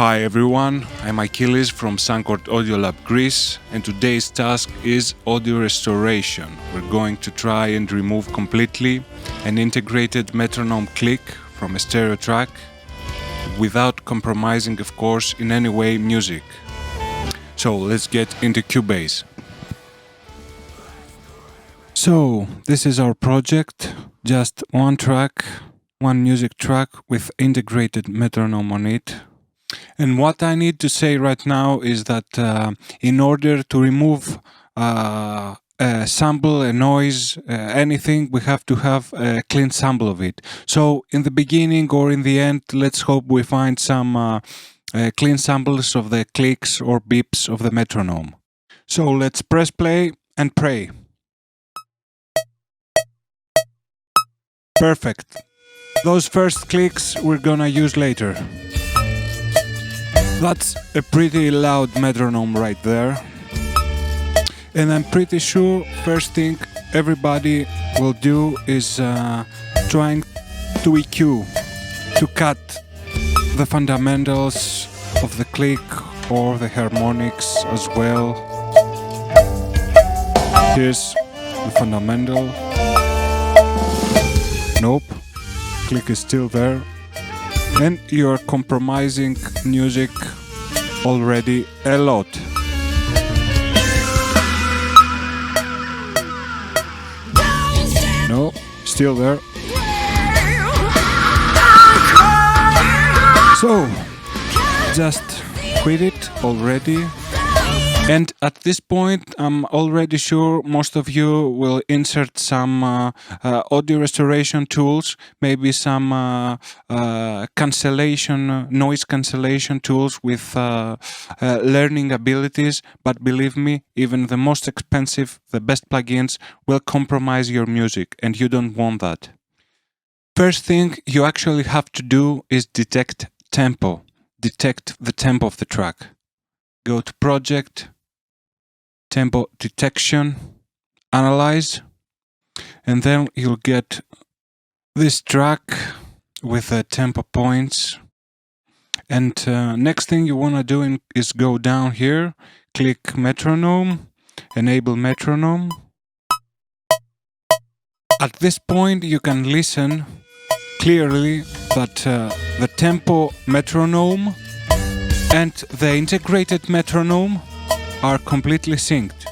Hi everyone, I'm Achilles from Suncord Audiolab Greece, and today's task is audio restoration. We're going to try and remove completely an integrated metronome click from a stereo track without compromising, of course, in any way music. So let's get into Cubase. So this is our project, just one track, one music track with integrated metronome on it. And what I need to say right now is that in order to remove a sample, a noise, anything, we have to have a clean sample of it. So in the beginning or in the end, let's hope we find some clean samples of the clicks or beeps of the metronome. So let's press play and pray. Perfect. Those first clicks we're gonna use later. That's a pretty loud metronome right there. And I'm pretty sure first thing everybody will do is trying to EQ, to cut the fundamentals of the click or the harmonics as well. Here's the fundamental. Nope, click is still there. And you're compromising music already a lot. No, still there. So, just quit it already. And at this point, I'm already sure most of you will insert some audio restoration tools, maybe some noise cancellation tools with learning abilities. But believe me, even the most expensive, the best plugins will compromise your music, and you don't want that. First thing you actually have to do is detect tempo. Detect the tempo of the track. Go to Project, Tempo Detection, Analyze, and then you'll get this track with the tempo points. And next thing you want to do is go down here, click Metronome, enable Metronome. At this point you can listen clearly that the tempo metronome and the integrated metronome are completely synced.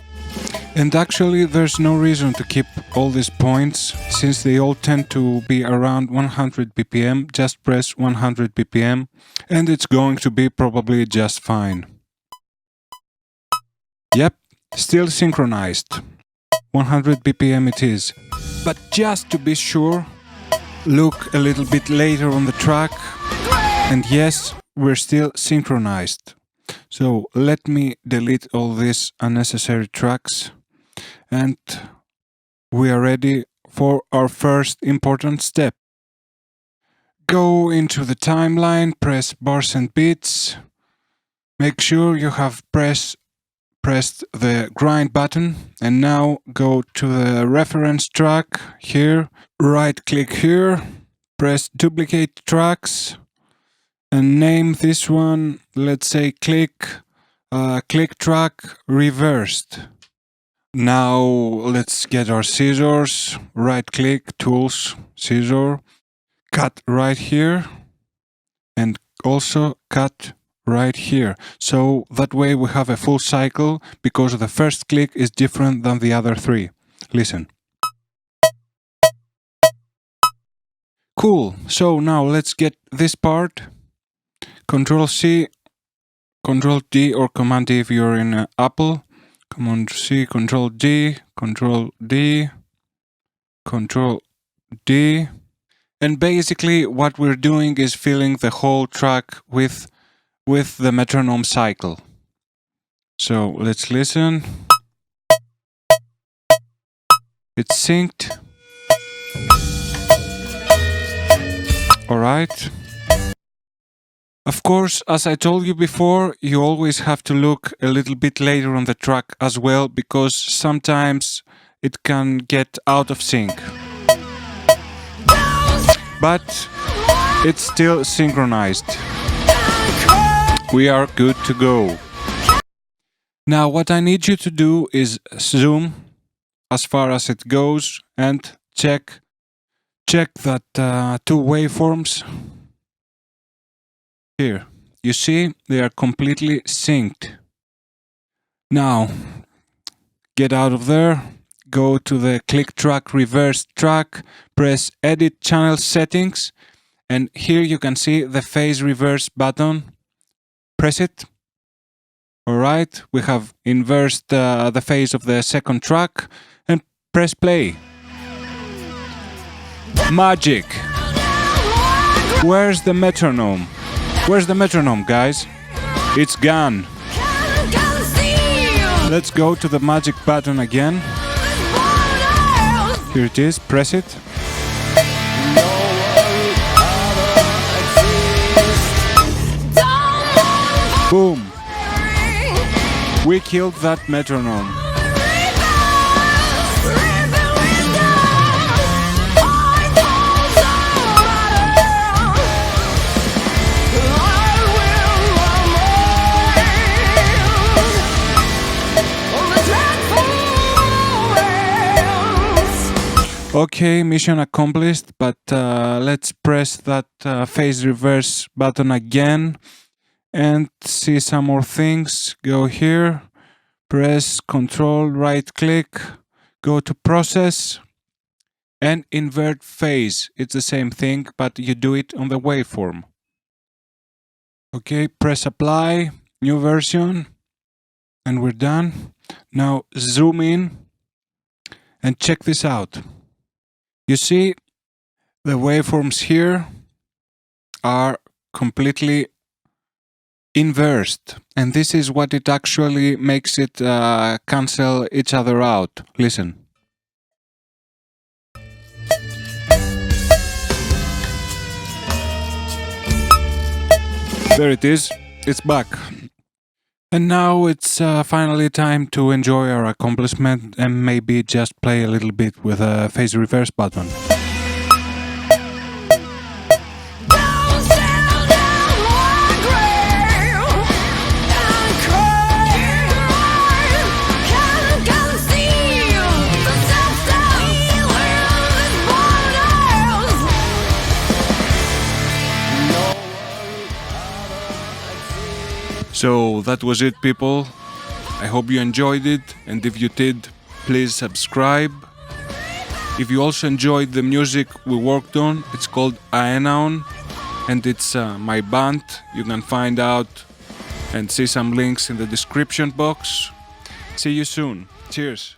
And actually there's no reason to keep all these points, since they all tend to be around 100 BPM. Just press 100 BPM and it's going to be probably just fine. Yep, still synchronized. 100 BPM it is. But just to be sure, look a little bit later on the track, and yes, we're still synchronized. So let me delete all these unnecessary tracks, and we are ready for our first important step. Go into the timeline, press bars and beats. Make sure you have pressed the grind button, and now go to the reference track here, right click here, press duplicate tracks, and name this one, let's say click track reversed. Now let's get our scissors, right click, tools, scissor, cut right here, and also cut right here. So that way we have a full cycle, because the first click is different than the other three. Listen. Cool. So now let's get this part. Control C, Control D, or Command D if you're in Apple. Command C, Control D, Control D, Control D. And basically what we're doing is filling the whole track with the metronome cycle. So let's listen. It's synced. Alright. Of course, as I told you before, you always have to look a little bit later on the track as well, because sometimes it can get out of sync. But it's still synchronized. we are good to go. Now what I need you to do is zoom as far as it goes and check that two waveforms. Here, you see they are completely synced. Now, get out of there, go to the click track reverse track, press edit channel settings, and here you can see the phase reverse button. Press it. Alright, we have inversed the phase of the second track, and press play. Magic! Where's the metronome? Where's the metronome, guys? It's gone. Let's go to the magic button again. Here it is, press it. Boom! We killed that metronome. Okay, mission accomplished, but let's press that phase reverse button again and see some more things. Go here, press Control, right click, go to process and invert phase. It's the same thing, but you do it on the waveform. Okay, press apply, new version, and we're done. Now zoom in and check this out. You see, the waveforms here are completely inversed, and this is what it actually makes it cancel each other out. Listen. There it is, it's back. And now it's finally time to enjoy our accomplishment and maybe just play a little bit with a phase reverse button. So that was it, people. I hope you enjoyed it, and if you did, please subscribe. If you also enjoyed the music we worked on, it's called Aenaon, and it's my band. You can find out and see some links in the description box. See you soon. Cheers.